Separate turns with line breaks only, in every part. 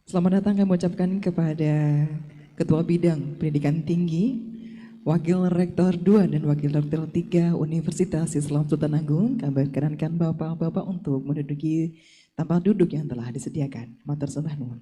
Selamat datang kami ucapkan kepada Ketua Bidang Pendidikan Tinggi, Wakil Rektor 2 dan Wakil Rektor 3 Universitas Islam Sultan Agung. Kami perkenankan Bapak-Bapak untuk menduduki tempat duduk yang telah disediakan. Matur sembah nuwun.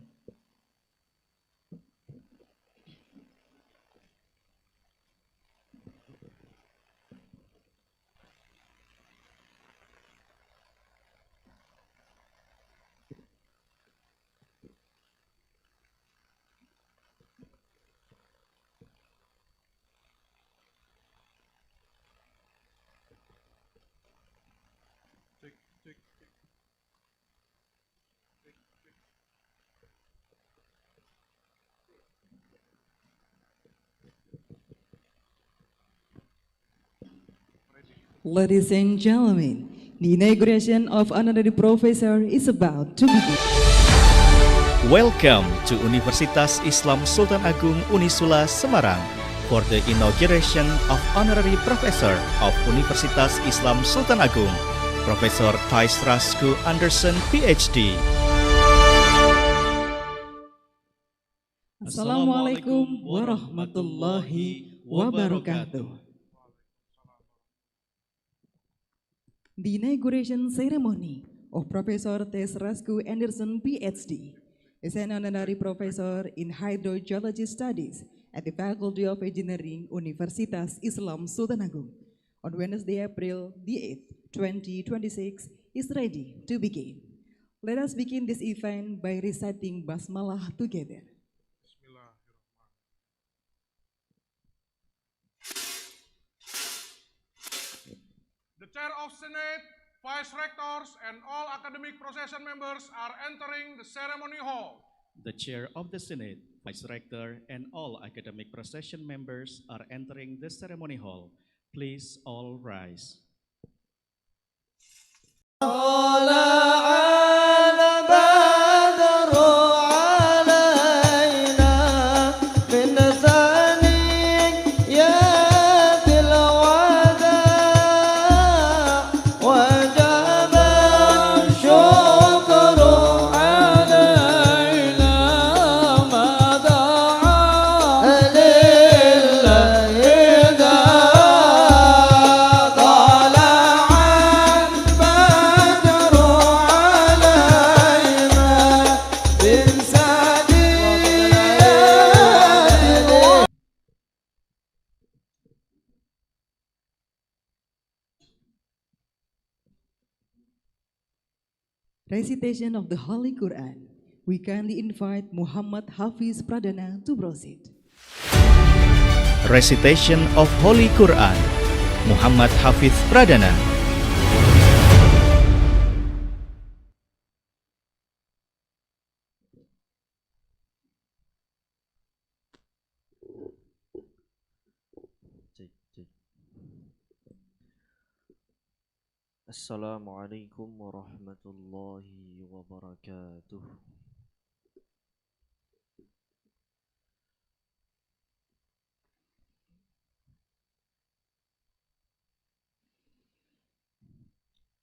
Ladies and gentlemen, the inauguration of honorary professor is about to begin.
Welcome to Universitas Islam Sultan Agung Unisula Semarang for the inauguration of honorary professor of Universitas Islam Sultan Agung, Profesor Theis Raaschou Andersen, Ph.D.
Assalamualaikum warahmatullahi wabarakatuh. The inauguration ceremony of Professor Theis Raaschou Andersen, Ph.D. is an honorary professor in hydrogeology studies at the Faculty of Engineering, Universitas Islam Sultan Agung. On Wednesday, April the 8th, 2026 is ready to begin. Let us begin this event by reciting Basmalah together.
The Chair of Senate, Vice Rectors, and all academic procession members are entering the ceremony hall.
The Chair of the Senate, Vice Rector, and all academic procession members are entering the ceremony hall. Please all rise.
Recitation of the Holy Quran. We kindly invite Muhammad Hafiz Pradana to proceed.
Recitation of Holy Quran. Muhammad Hafiz Pradana.
Assalamualaikum warahmatullahi wabarakatuh.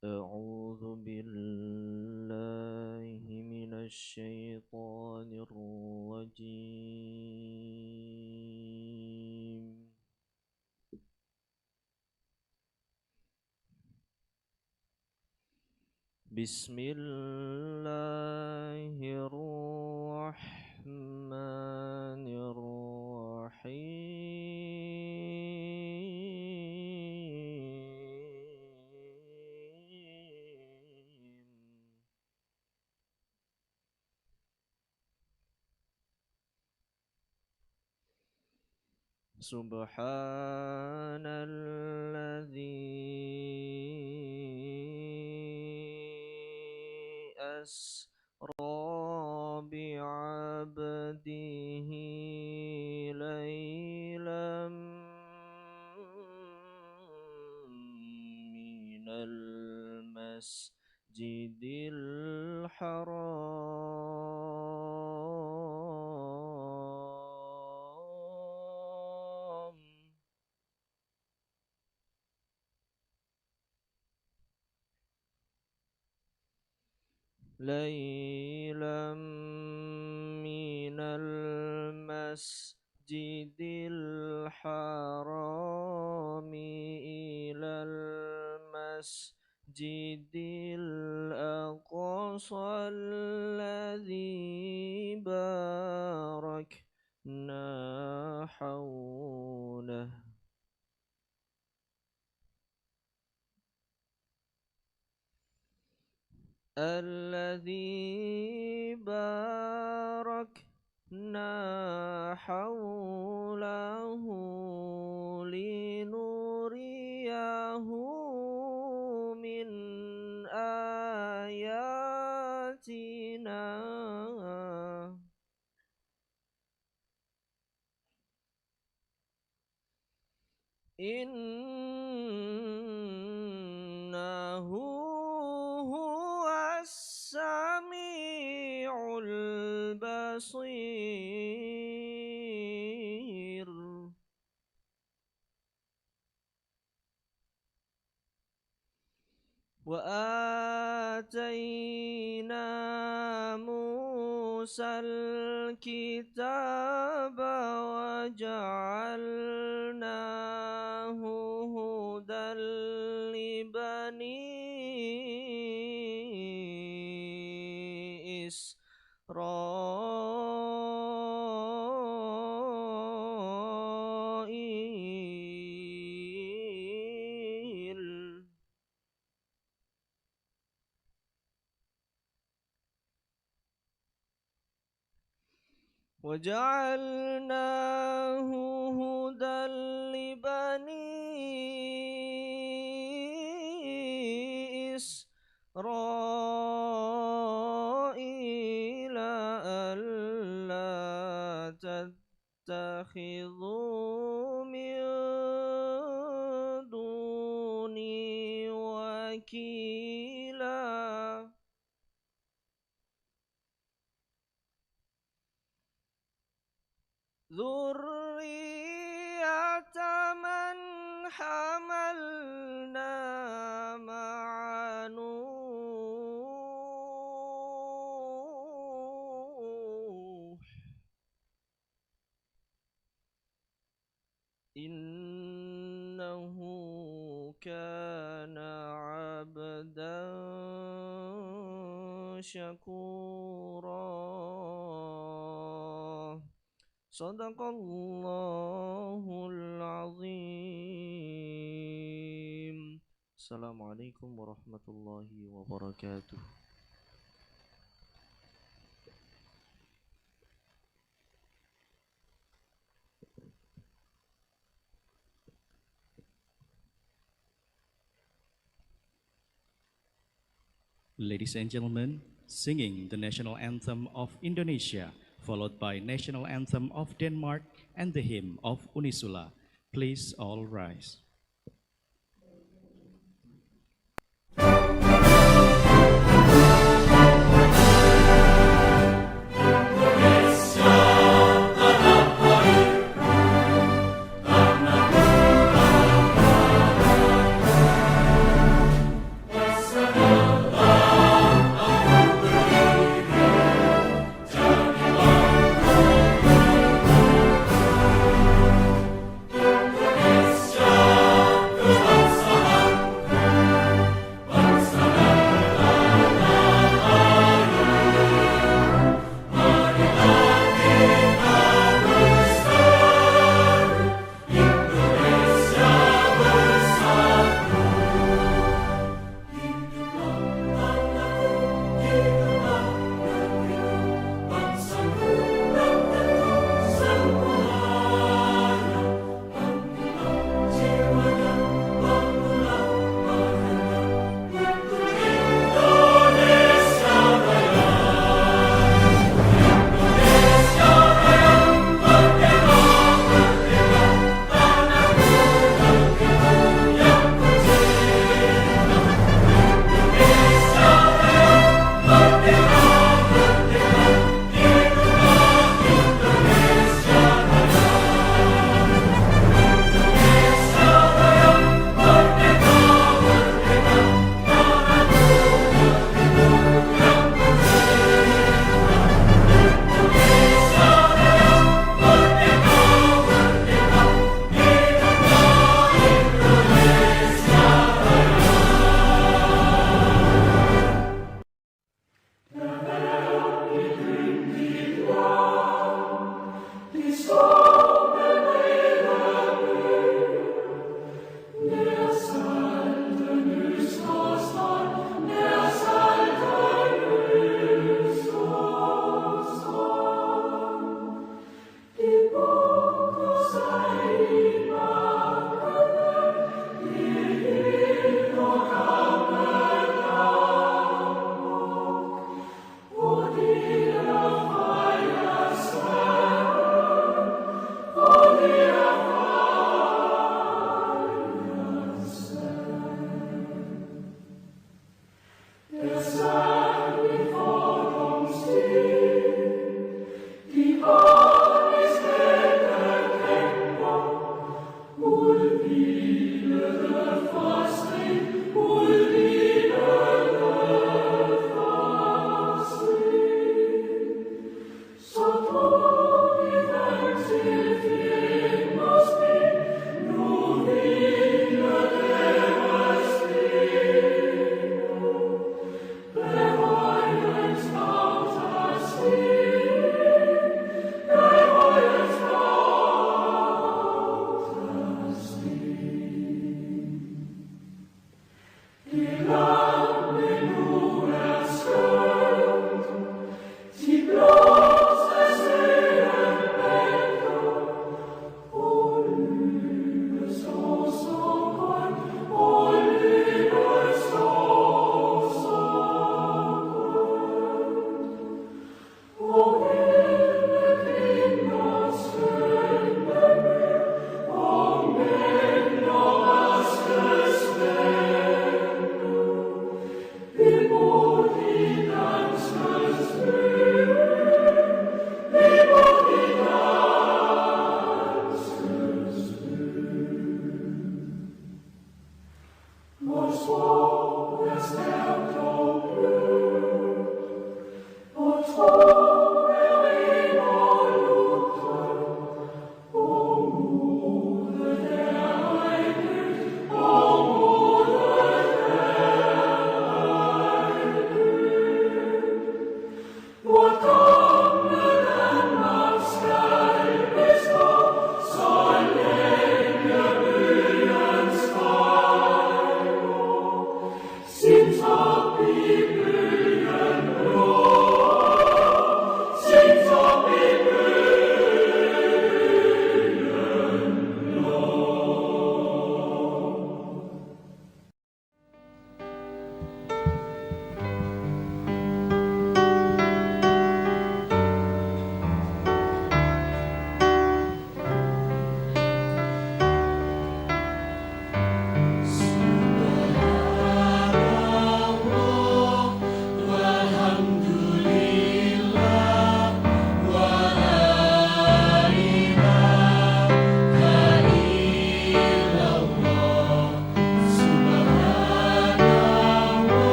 A'udzu billahi minasy syaithanir rajim. Bismillahirrahmanirrahim. Subhanalladzi asra bi'abdihi laylam minal masjidil haram ليلا من المسجد الحرام إلى المسجد الأقصى الذي باركنا حوله لنريه من آياتنا إنه هو السميع العليم. المسجد الحرام إلى المسجد الأقصى الذي باركنا حوله لنريه من آياتنا إنه هو السميع البصير وآتينا موسى الكتاب وجعلناه هدى لبني إسرائيل وجعلناه هدى لبني إسرائيل ألا تتخذوا من دوني وكيلا ذرية من حملنا مع نوح إنه كان عبدا شكورا صدق الله العظيم. Assalamualaikum warahmatullahi wabarakatuh.
Ladies and gentlemen, singing the national anthem of Indonesia, followed by national anthem of Denmark and the hymn of Unisula. Please all rise.
Indonesia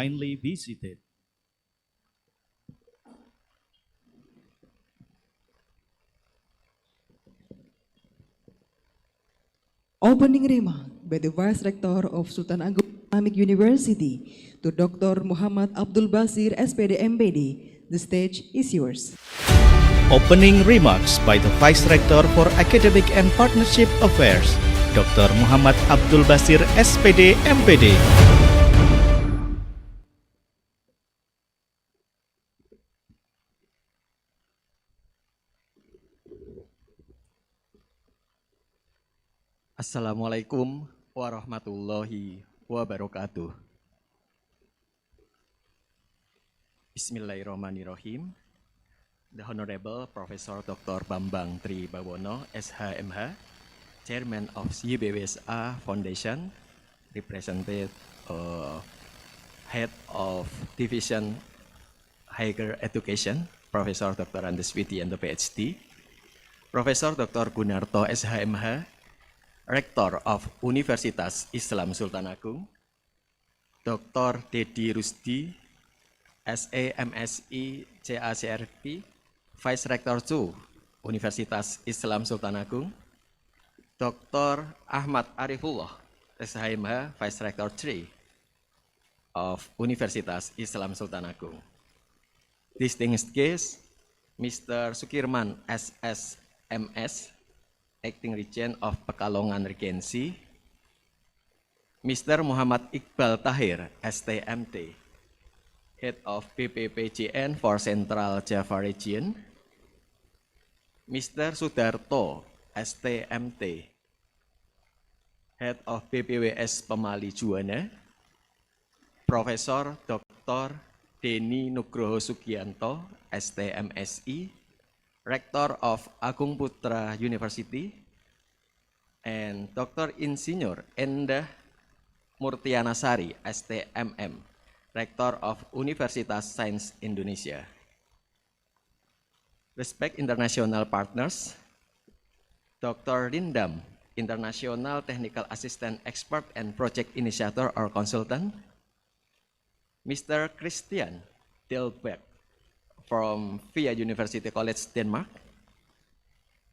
kindly be seated.
Opening remark by the Vice Rector of Sultan Agung Islamic University to Dr. Muhammad Abdul Basir, SPD MPD. The stage is yours.
Opening remarks by the Vice Rector for Academic and Partnership Affairs, Dr. Muhammad Abdul Basir, SPD MPD.
Assalamualaikum warahmatullahi wabarakatuh. Bismillahirrahmanirrahim. The Honorable Profesor Dr. Bambang Tri Bawono, SHMH, Chairman of YBWSA Foundation, represented Head of Division Higher Education, Profesor Dr. Andersen and the Ph.D., Profesor Dr. Gunarto, SHMH, Rektor of Universitas Islam Sultan Agung, Dr. Dedi Rusdi, SE MSI CACRP, Vice Rector 2, Universitas Islam Sultan Agung, Dr. Ahmad Arifullah, SHMH, Vice Rector 3 of Universitas Islam Sultan Agung. Distinguished guests, Mr. Sukirman, SSMS, Acting Regent of Pekalongan Regency, Mr. Muhammad Iqbal Tahir, STMT, Head of BPPJN for Central Java Region, Mr. Sudarto, STMT, Head of BPWS Pemali Juwana, Profesor Dr. Deni Nugroho Sugianto, STMSI, Rector of Agung Putra University, and Dr. Insinyur Endah Murtianasari, STMM, Rector of Universitas Sains Indonesia. Respect international partners, Dr. Lindam, International Technical Assistant Expert and Project Initiator or Consultant, Mr. Christian Delbert from Via University College, Denmark,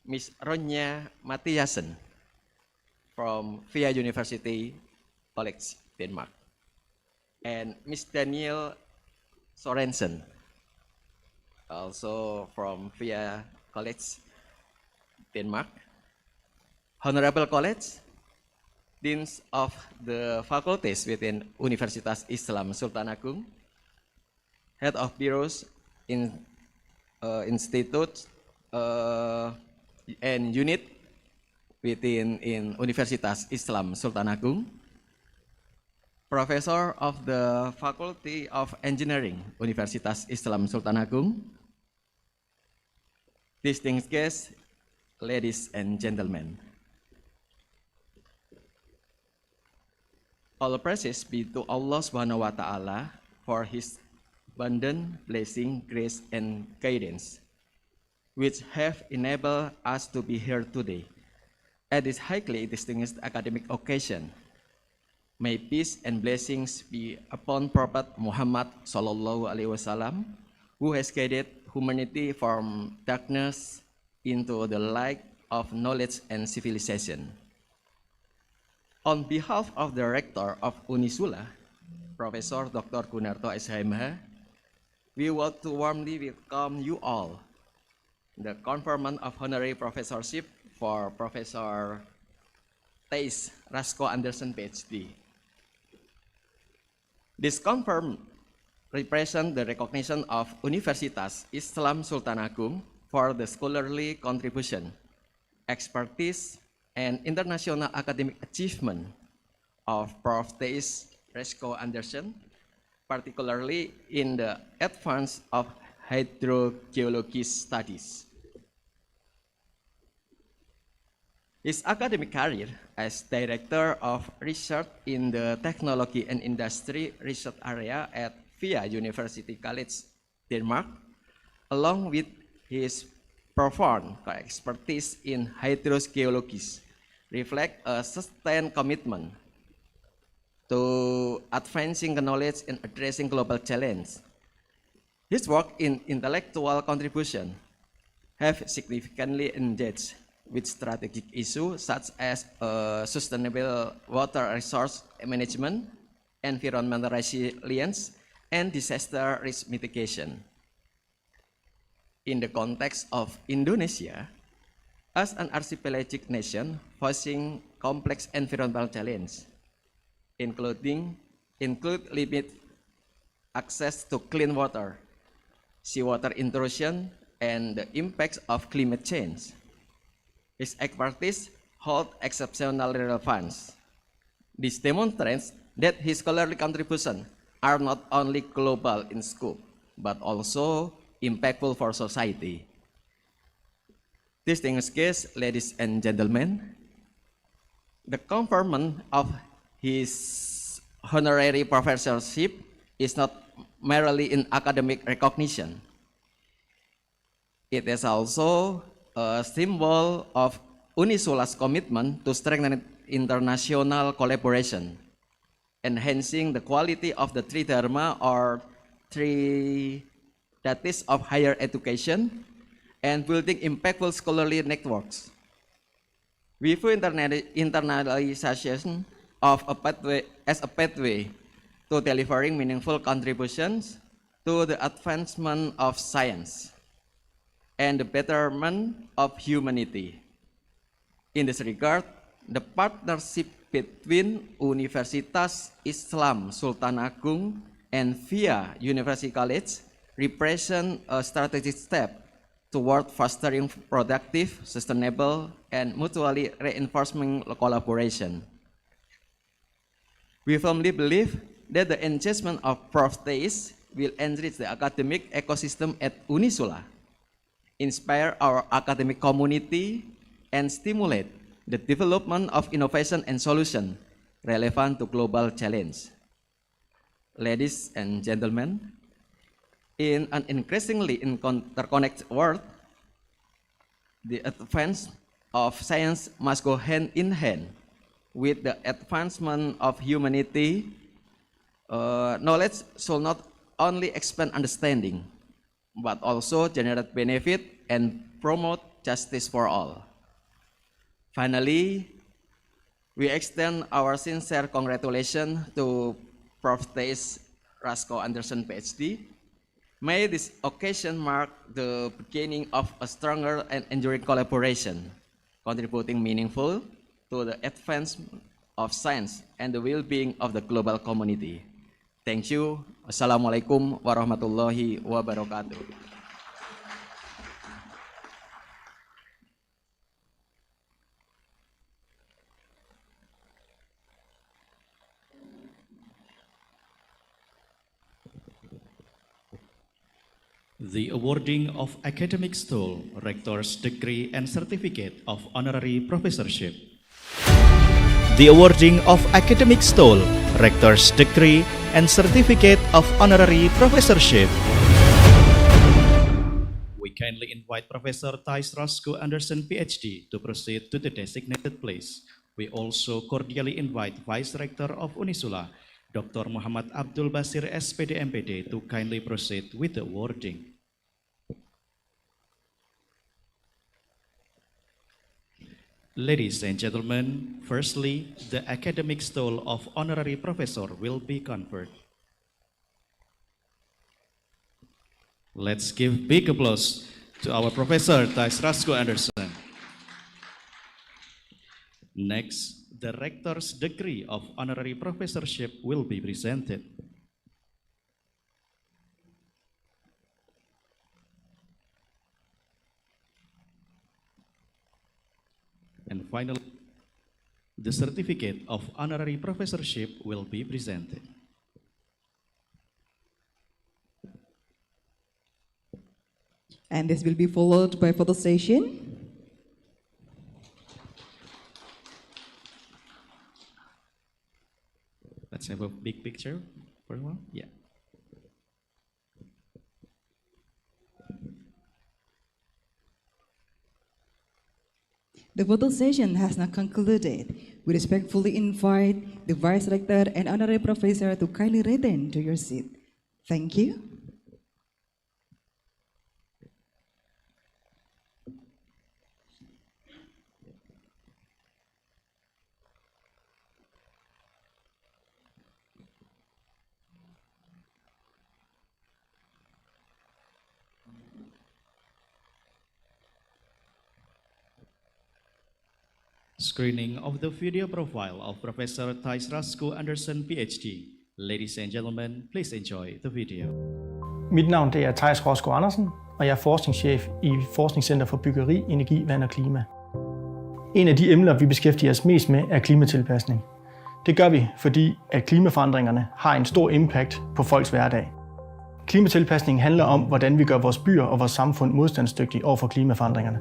Ms. Ronja Mathiasen from Via University College, Denmark, and Ms. Daniel Sorensen, also from Via College, Denmark. Honorable College, Deans of the faculties within Universitas Islam Sultan Agung, Head of Bureaus in institutes and unit within Universitas Islam Sultan Agung, Professor of the Faculty of Engineering, Universitas Islam Sultan Agung, distinguished guests, ladies and gentlemen. All praises be to Allah Subhanahu wa Ta'ala for His abundant blessing, grace, and guidance, which have enabled us to be here today at this highly distinguished academic occasion. May peace and blessings be upon Prophet Muhammad Sallallahu Alaihi Wasallam, who has guided humanity from darkness into the light of knowledge and civilization. On behalf of the Rector of Unisula, Profesor Dr. Gunarto SHMH, we want to warmly welcome you all the conferment of honorary professorship for Professor Theis Raaschou Andersen Ph.D. This conference represents the recognition of Universitas Islam Sultan Agung for the scholarly contribution, expertise, and international academic achievement of Prof. Theis Raaschou Andersen, particularly in the advance of hydrogeology studies. His academic career as Director of Research in the Technology and Industry Research Area at Via University College, Denmark, along with his profound expertise in hydrogeology, reflect a sustained commitment to advancing the knowledge and addressing global challenge. His work in intellectual contribution have significantly engaged with strategic issues such as sustainable water resource management, environmental resilience, and disaster risk mitigation. In the context of Indonesia, as an archipelagic nation facing complex environmental challenges, include limited access to clean water, seawater intrusion, and the impacts of climate change. His expertise holds exceptional relevance. This demonstrates that his scholarly contributions are not only global in scope, but also impactful for society. Distinguished guests, ladies and gentlemen, the conferment of his honorary professorship is not merely in academic recognition. It is also a symbol of Unisula's commitment to strengthen international collaboration, enhancing the quality of the three dharma or three deties of higher education, and building impactful scholarly networks. We view internalization of a pathway as a pathway to delivering meaningful contributions to the advancement of science and the betterment of humanity. In this regard, the partnership between Universitas Islam Sultan Agung and VIA University College represent a strategic step toward fostering productive, sustainable, and mutually reinforcing collaboration. We firmly believe that the engagement of Prof. Theis will enrich the academic ecosystem at Unisula, inspire our academic community, and stimulate the development of innovation and solutions relevant to global challenge. Ladies and gentlemen, in an increasingly interconnected world, the advance of science must go hand in hand with the advancement of humanity. Knowledge should not only expand understanding, but also generate benefit and promote justice for all. Finally, we extend our sincere congratulations to Prof. Theis Raaschou Andersen, Ph.D. May this occasion mark the beginning of a stronger and enduring collaboration, contributing meaningful to the advancement of science and the well-being of the global community. Thank you. Assalamualaikum warahmatullahi wabarakatuh.
The awarding of academic stole, rector's degree and certificate of honorary professorship. The awarding of academic stole, rector's degree and certificate of honorary professorship. We kindly invite Professor Theis Raaschou Andersen, Ph.D. to proceed to the designated place. We also cordially invite Vice Rector of Unisula, Dr. Muhammad Abdul Basir, SPD MPD, to kindly proceed with the awarding. Ladies and gentlemen, firstly, the academic stole of honorary professor will be conferred. Let's give big applause to our Professor Theis Raaschou Andersen. Next, the rector's degree of honorary professorship will be presented. And finally, the certificate of honorary professorship will be presented.
And this will be followed by photo session.
Let's have a big picture for a while. Yeah.
The photo session has now concluded. We respectfully invite the Vice Rector and Honorary Professor to kindly return to your seat. Thank you.
Screening of the video profile of Professor Theis Raaschou Andersen, Ph.D. Ladies and gentlemen, please enjoy the video.
Mit navn det er Theis Raaschou Andersen, og jeg er forskningschef i Forskningscenter for Byggeri, Energi, Vand og Klima. En af de emner, vi beskæftiger os mest med, er klimatilpasning. Det gør vi, fordi at klimaforandringerne har en stor impact på folks hverdag. Klimatilpasning handler om, hvordan vi gør vores byer og vores samfund modstandsdygtige over for klimaforandringerne.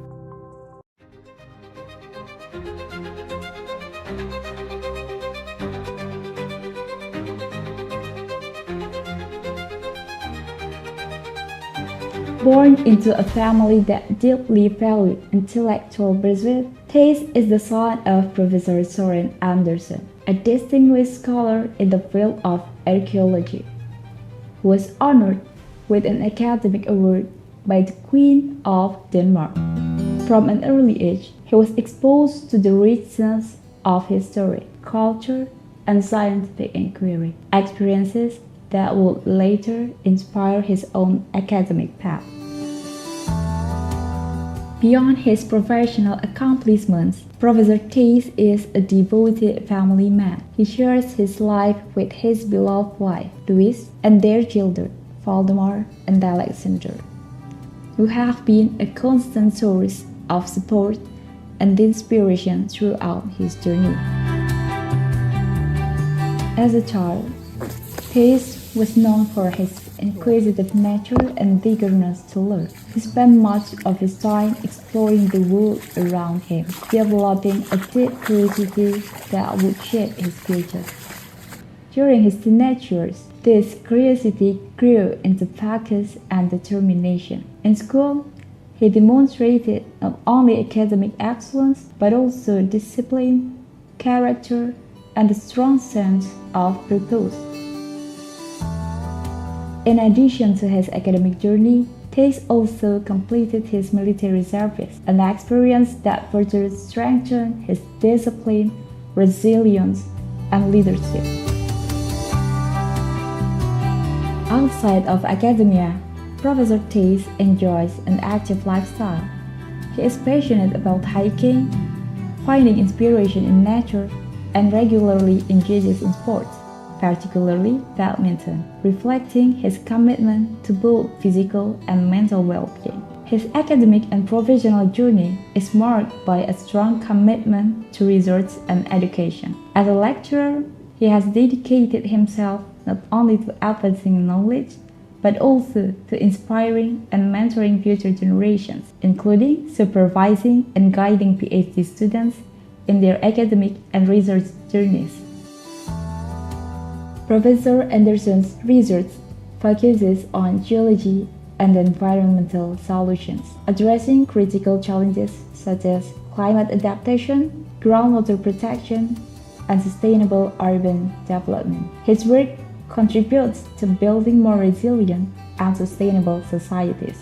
Born into a family that deeply valued intellectual pursuit, Theis is the son of Professor Søren Andersen, a distinguished scholar in the field of archaeology, who was honored with an academic award by the Queen of Denmark. From an early age, he was exposed to the richness of history, culture, and scientific inquiry, experiences that would later inspire his own academic path. Beyond his professional accomplishments, Professor Theis is a devoted family man. He shares his life with his beloved wife, Theis, and their children, Valdemar and Alexander, who have been a constant source of support and inspiration throughout his journey. As a child, Theis was known for his inquisitive nature and eagerness to learn. He spent much of his time exploring the world around him, developing a deep curiosity that would shape his future. During his teenage years, this curiosity grew into focus and determination. In school, he demonstrated not only academic excellence, but also discipline, character, and a strong sense of purpose. In addition to his academic journey, Theis also completed his military service, an experience that further strengthened his discipline, resilience, and leadership. Outside of academia, Professor Theis enjoys an active lifestyle. He is passionate about hiking, finding inspiration in nature, and regularly engages in sports, particularly badminton, reflecting his commitment to both physical and mental well-being. His academic and professional journey is marked by a strong commitment to research and education. As a lecturer, he has dedicated himself not only to advancing knowledge, but also to inspiring and mentoring future generations, including supervising and guiding Ph.D. students in their academic and research journeys. Professor Andersen's research focuses on geology and environmental solutions, addressing critical challenges such as climate adaptation, groundwater protection, and sustainable urban development. His work contributes to building more resilient and sustainable societies.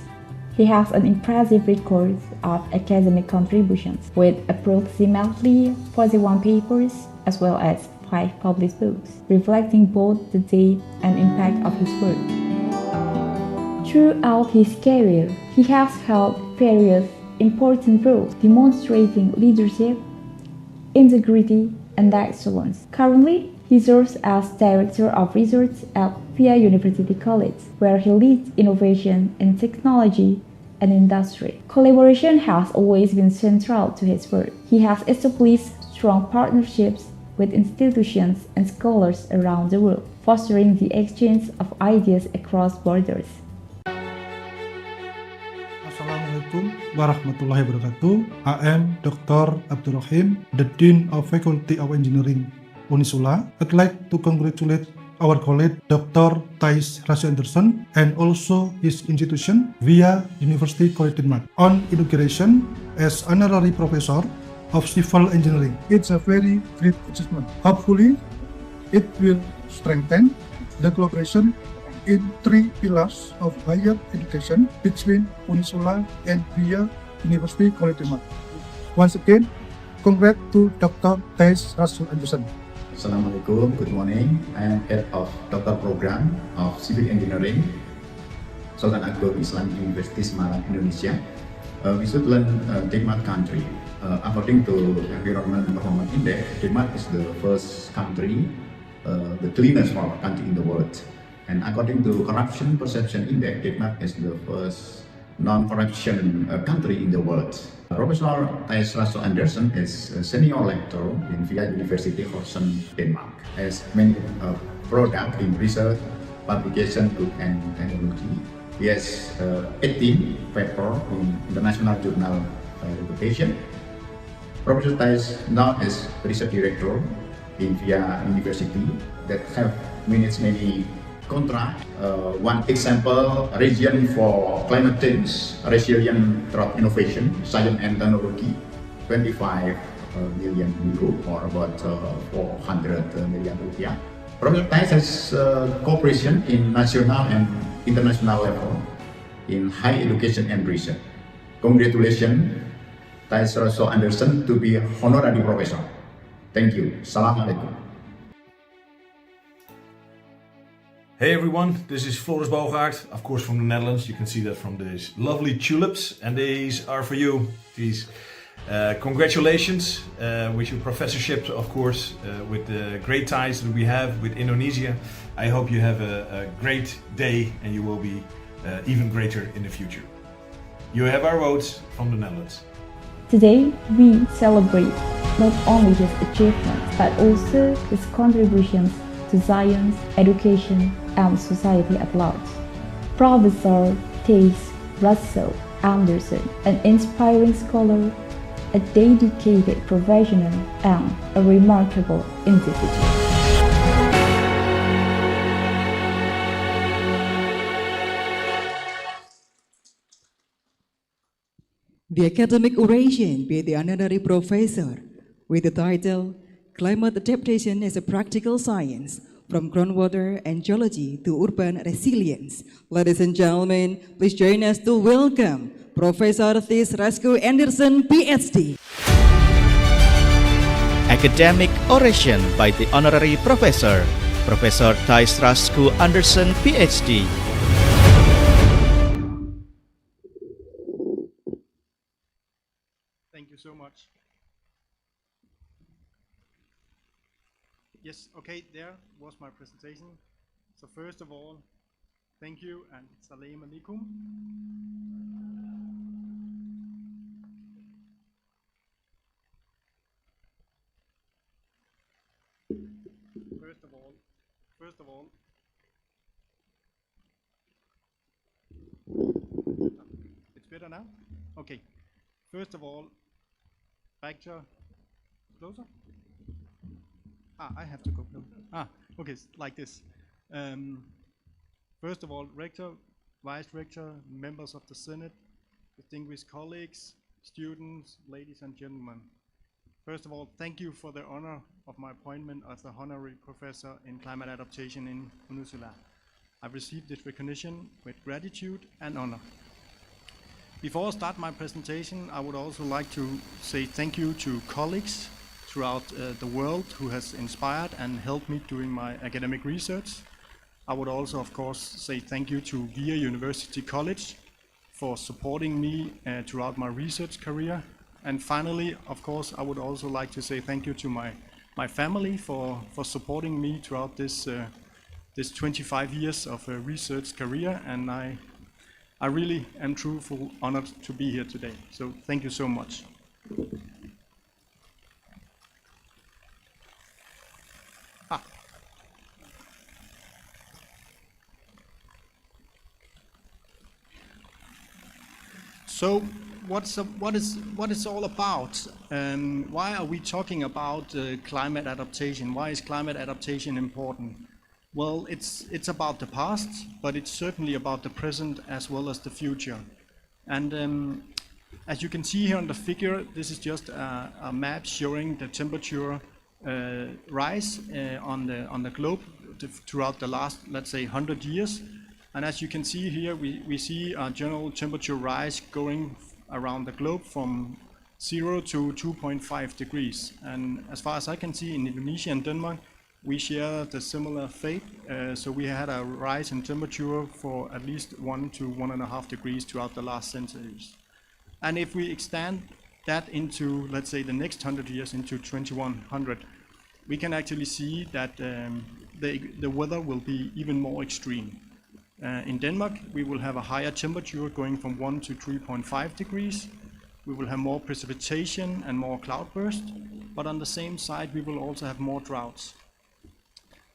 He has an impressive record of academic contributions, with approximately 41 papers as well as 5 published books, reflecting both the depth and impact of his work. Throughout his career, he has held various important roles, demonstrating leadership, integrity, and excellence. Currently, he serves as Director of Research at Pia University College, where he leads innovation in technology and industry. Collaboration has always been central to his work. He has established strong partnerships with institutions and scholars around the world, fostering the exchange of ideas across borders.
Assalamualaikum warahmatullahi wabarakatuh. I am Dr. Abdul Rahim, the Dean of Faculty of Engineering, Unisula. I'd like to congratulate our colleague Dr. Theis Raaschou Andersen and also his institution via University College Denmark on inauguration as honorary professor of Civil Engineering. It's a very great achievement. Hopefully, it will strengthen the collaboration in 3 pillars of higher education between Unisula and VIA University College Denmark. Once again, congrats to Dr. Theis Andersen.
Assalamualaikum, good morning. I am head of Doctor Program of Civil Engineering, Sultan Agung Islamic University Semarang, Indonesia. We should learn Denmark country. According to Environment Performance Index, Denmark is the first country, the cleanest country in the world. And according to Corruption Perception Index, Denmark is the first non-corruption country in the world. Professor Theis Andersen is a senior lecturer in VIA University, Horsens, Denmark. Has many products in research, publication, book, and technology. He has 18 papers in International Journal Reputation. Professor Theis now is research director in VIA University that have managed many contracts. One example, region for climate change, resilient drought innovation, science and technology, 25 million euro or about 400 million rupiah. Professor Theis has cooperation in national and international level in higher education and research. Congratulations, Theis Andersen, to be honorary professor. Thank you. Assalamualaikum.
Hey everyone, this is Floris Boogaard, of course from the Netherlands. You can see that from these lovely tulips, and these are for you. These congratulations with your professorship, of course, with the great ties that we have with Indonesia. I hope you have a great day and you will be even greater in the future. You have our votes from the Netherlands.
Today, we celebrate not only his achievements, but also his contributions to science, education, and society at large. Professor Theis Raaschou Andersen, an inspiring scholar, a dedicated professional, and a remarkable individual.
The academic oration by the honorary professor with the title Climate Adaptation as a Practical Science, from Groundwater and Geology to Urban Resilience. Ladies and gentlemen, please join us to welcome Professor Theis Andersen, Ph.D.
Academic oration by the honorary professor, Professor Theis Andersen, Ph.D.
Thank you so much. Yes, okay, there was my presentation. So first of all, thank you and Salam Alaikum. First of all, it's better now? Okay. First of all, lecture closer. I have to go. Okay, like this. First of all, Rector, Vice Rector, members of the Senate, distinguished colleagues, students, ladies and gentlemen. First of all, thank you for the honor of my appointment as the honorary professor in climate adaptation in Unisula. I've received this recognition with gratitude and honor. Before I start my presentation, I would also like to say thank you to colleagues throughout the world who has inspired and helped me during my academic research. I would also, of course, say thank you to VIA University College for supporting me throughout my research career. And finally, of course, I would also like to say thank you to my family for supporting me throughout this 25 years of a research career. And I really am truly honored to be here today. So thank you so much. So what is all about? Why are we talking about climate adaptation? Why is climate adaptation important? Well, it's about the past, but it's certainly about the present as well as the future. And As you can see here on the figure, this is just a map showing the temperature rise on the globe throughout the last, let's say, 100 years. And as you can see here, we see a general temperature rise going around the globe from 0 to 2.5 degrees. And as far as I can see, in Indonesia and Denmark, we share the similar fate. So we had a rise in temperature for at least 1 to 1.5 degrees throughout the last centuries. And if we extend that into, let's say, the next 100 years, into 2100, we can actually see that the weather will be even more extreme. In Denmark, we will have a higher temperature going from 1 to 3.5 degrees. We will have more precipitation and more cloudburst, but on the same side, we will also have more droughts.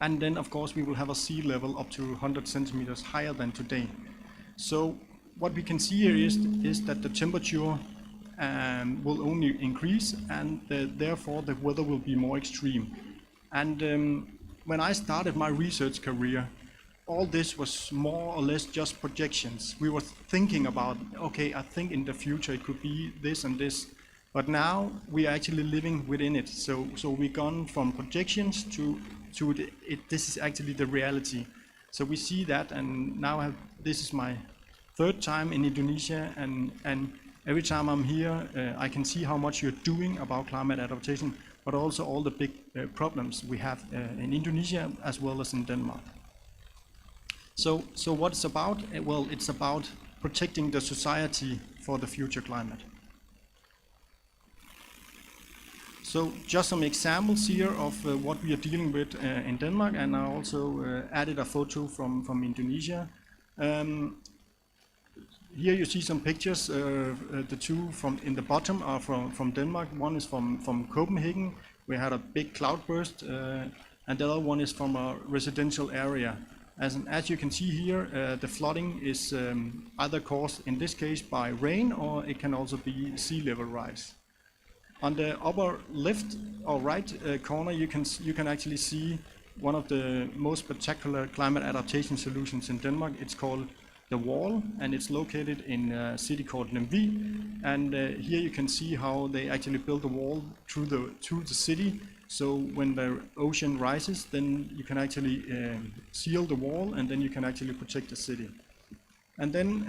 And then, of course, we will have a sea level up to 100 centimeters higher than today. So what we can see here is that the temperature will only increase, and therefore the weather will be more extreme. And when I started my research career, all this was more or less just projections. We were thinking about, okay, I think in the future it could be this and this, but now we are actually living within it. So we've gone from projections to this is actually the reality. So we see that, and now this is my third time in Indonesia, and every time I'm here, I can see how much you're doing about climate adaptation, but also all the big problems we have in Indonesia as well as in Denmark. So what it's about? Well, it's about protecting the society for the future climate. So just some examples here of what we are dealing with in Denmark, and I also added a photo from Indonesia. Here you see some pictures. The two in the bottom are from Denmark. One is from Copenhagen. We had a big cloudburst, and the other one is from a residential area. As you can see here, the flooding is either caused, in this case, by rain, or it can also be sea level rise. On the upper left or right corner, you can actually see one of the most spectacular climate adaptation solutions in Denmark. It's called the Wall, and it's located in a city called Lemvig. And here you can see how they actually built a wall through the city. So when the ocean rises, then you can actually seal the wall, and then you can actually protect the city. And then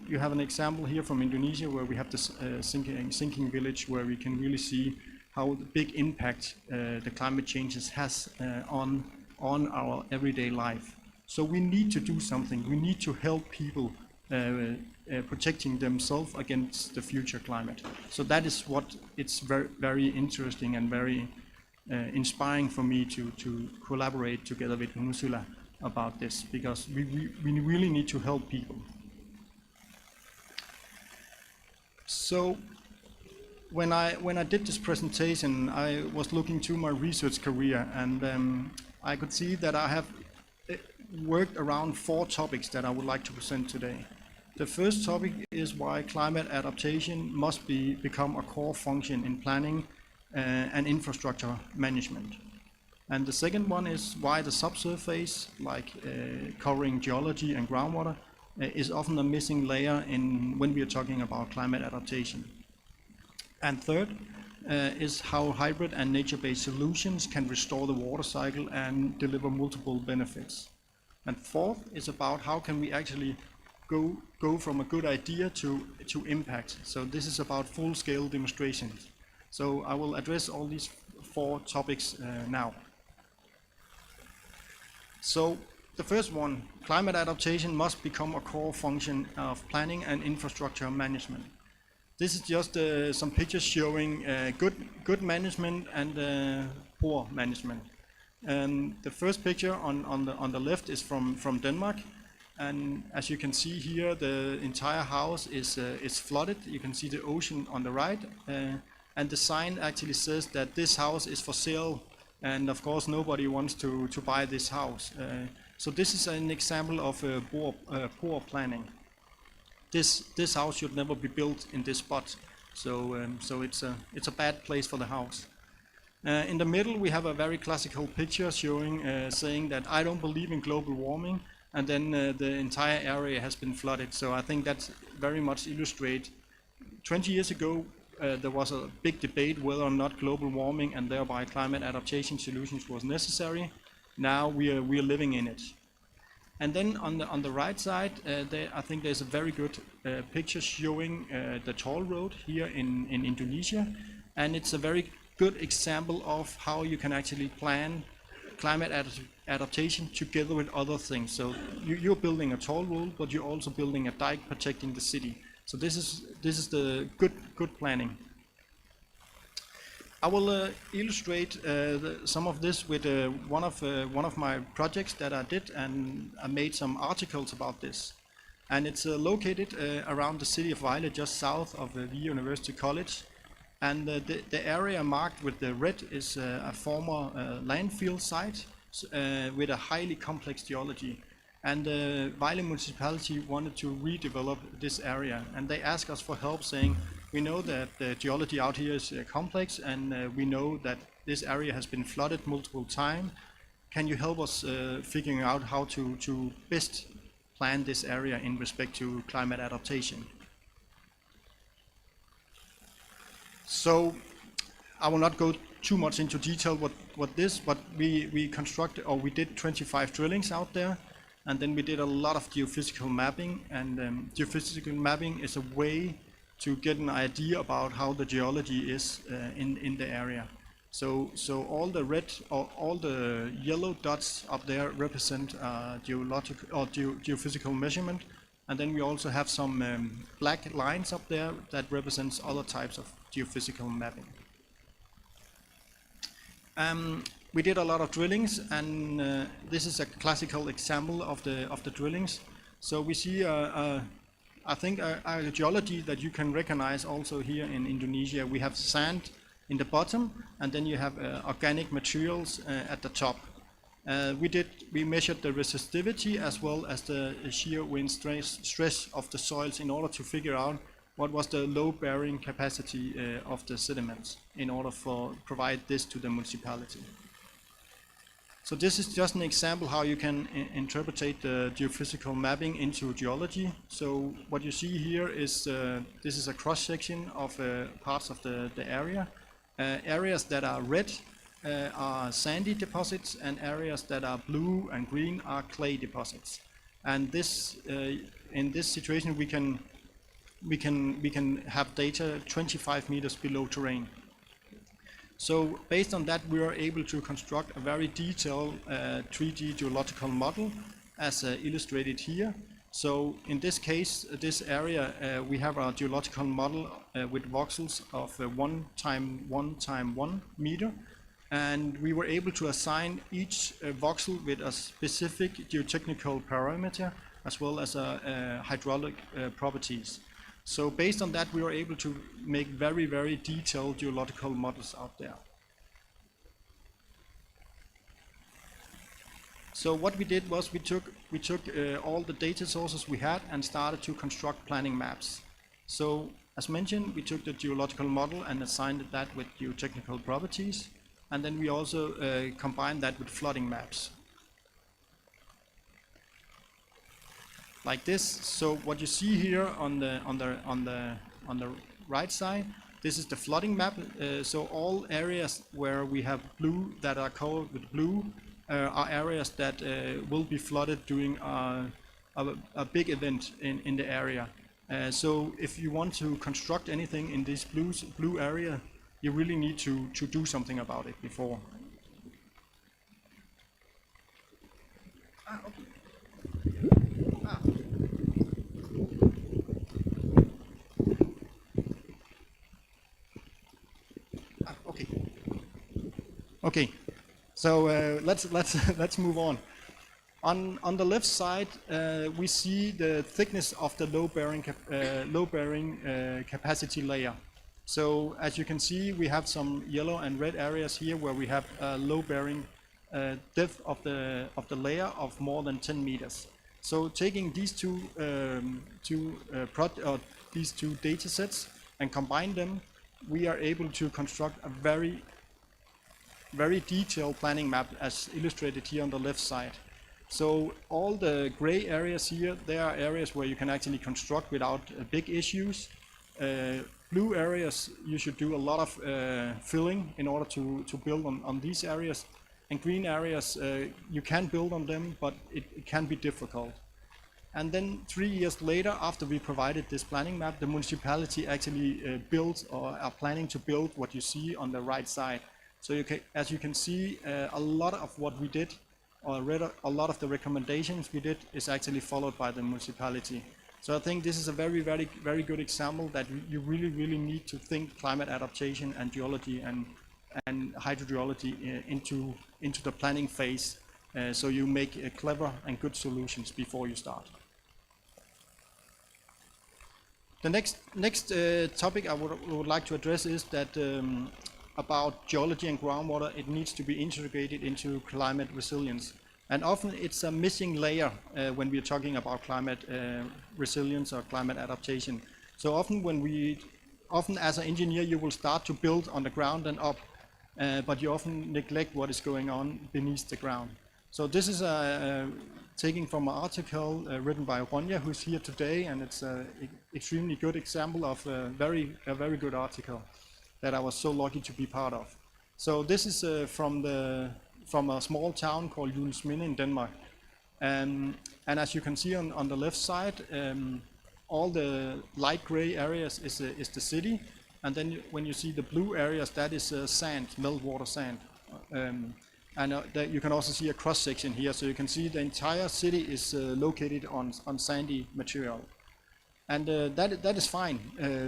you have an example here from Indonesia, where we have this sinking village, where we can really see how the big impact the climate changes has on our everyday life. So we need to do something. We need to help people protecting themselves against the future climate. So that is what it's very, very interesting and very inspiring for me to collaborate together with Unisula about this, because we really need to help people. So when I did this presentation, I was looking through my research career, and I could see that I have worked around 4 topics that I would like to present today. The first topic is why climate adaptation must become a core function in planning and infrastructure management. And the second one is why the subsurface, like covering geology and groundwater, is often a missing layer when we are talking about climate adaptation. And third is how hybrid and nature-based solutions can restore the water cycle and deliver multiple benefits. And fourth is about how can we actually go from a good idea to impact. So this is about full-scale demonstrations. So I will address all these 4 topics now. So the first one, climate adaptation must become a core function of planning and infrastructure management. This is just some pictures showing good management and poor management. The first picture on the left is from Denmark, and as you can see here, the entire house is flooded. You can see the ocean on the right, and the sign actually says that this house is for sale, and of course nobody wants to buy this house. So this is an example of poor planning. This house should never be built in this spot, so it's a bad place for the house. In the middle, we have a very classical picture saying that I don't believe in global warming, and then the entire area has been flooded. So I think that very much illustrates 20 years ago, there was a big debate whether or not global warming and thereby climate adaptation solutions was necessary. Now we are living in it. And then on the right side, I think there's a very good picture showing the toll road here in Indonesia, and it's a very good example of how you can actually plan climate adaptation together with other things. So you're building a toll road, but you're also building a dike protecting the city. So this is the good planning. I will illustrate some of this with one of my projects that I did, and I made some articles about this. And it's located around the city of Vejle, just south of the University College. And the area marked with the red is a former landfill site with a highly complex geology. And the Vejle municipality wanted to redevelop this area, and they asked us for help, saying, we know that the geology out here is complex, and we know that this area has been flooded multiple times. Can you help us figuring out how to best plan this area in respect to climate adaptation? So I will not go too much into detail what this, but we constructed, or we did 25 drillings out there. And then we did a lot of geophysical mapping, and geophysical mapping is a way to get an idea about how the geology is in the area. So all the red or all the yellow dots up there represent geological or geophysical measurement, and then we also have some black lines up there that represents other types of geophysical mapping. We did a lot of drillings, and this is a classical example of the drillings. So we see, I think, a geology that you can recognize also here in Indonesia. We have sand in the bottom, and then you have organic materials at the top. We measured the resistivity as well as the shear wind stress of the soils in order to figure out what was the load-bearing capacity of the sediments in order to provide this to the municipality. So this is just an example how you can interpret the geophysical mapping into geology. So what you see here is this is a cross-section of parts of the area. Areas that are red are sandy deposits, and areas that are blue and green are clay deposits. And this in this situation we can have data 25 meters below terrain. So based on that, we are able to construct a very detailed 3D geological model as illustrated here. So in this case, this area, we have a geological model with voxels of 1 × 1 × 1 meter. And we were able to assign each voxel with a specific geotechnical parameter as well as hydraulic properties. So based on that, we were able to make very, very detailed geological models out there. So what we did was we took all the data sources we had and started to construct planning maps. So as mentioned, we took the geological model and assigned that with geotechnical properties, and then we also combined that with flooding maps. Like this. So what you see here on the right side, this is the flooding map. So all areas where we have blue that are colored with blue are areas that will be flooded during a big event in the area. So if you want to construct anything in this blue area, you really need to do something about it before. Okay. Okay, so let's move on. On the left side, we see the thickness of the load-bearing capacity layer. So as you can see, we have some yellow and red areas here where we have load-bearing depth of the layer of more than 10 meters. So taking these two data sets and combine them, we are able to construct a very detailed planning map as illustrated here on the left side. So all the gray areas here, they are areas where you can actually construct without big issues. Blue areas, you should do a lot of filling in order to build on these areas. And green areas, you can build on them, but it can be difficult. And then 3 years later, after we provided this planning map, the municipality actually built or are planning to build what you see on the right side. So as you can see, a lot of what we did, or a lot of the recommendations we did, is actually followed by the municipality. So I think this is a very, very, very good example that you really, really need to think climate adaptation and geology and hydrogeology into the planning phase, so you make clever and good solutions before you start. The next topic I would like to address is that about geology and groundwater, it needs to be integrated into climate resilience. And often it's a missing layer when we're talking about climate resilience or climate adaptation. So often as an engineer, you will start to build on the ground and up, but you often neglect what is going on beneath the ground. So this is taken from an article written by Ronja, who's here today, and it's an extremely good example of a very good article that I was so lucky to be part of. So this is from a small town called Juelsminde in Denmark. And as you can see on the left side, all the light gray areas is the city. And then when you see the blue areas, that is sand, meltwater sand. You can also see a cross section here, so you can see the entire city is located on sandy material. And that is fine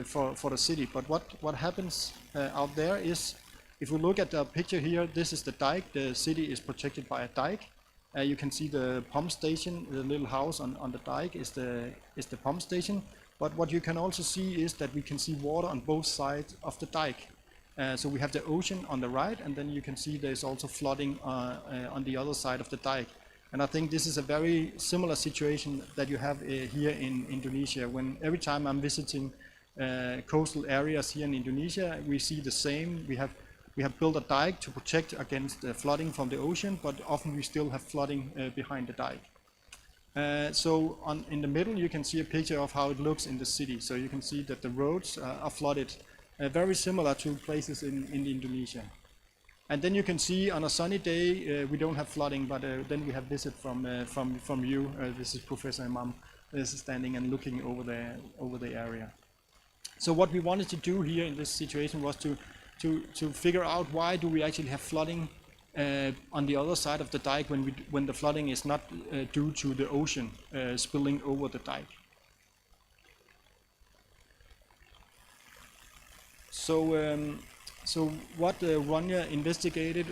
for the city, but what happens out there is, if we look at the picture here, this is the dike. The city is protected by a dike. You can see the pump station, the little house on the dike is the pump station. But what you can also see is that we can see water on both sides of the dike. So we have the ocean on the right, and then you can see there's also flooding on the other side of the dike. And I think this is a very similar situation that you have here in Indonesia. When every time I'm visiting coastal areas here in Indonesia, we see the same. We have built a dike to protect against flooding from the ocean, but often we still have flooding behind the dike. So in the middle, you can see a picture of how it looks in the city. So you can see that the roads are flooded, very similar to places in Indonesia. And then you can see on a sunny day, we don't have flooding, but then we have visit from you. This is Professor Imam. This is standing and looking over the area. So what we wanted to do here in this situation was to figure out why do we actually have flooding on the other side of the dike when the flooding is not due to the ocean spilling over the dike. So what Ronja investigated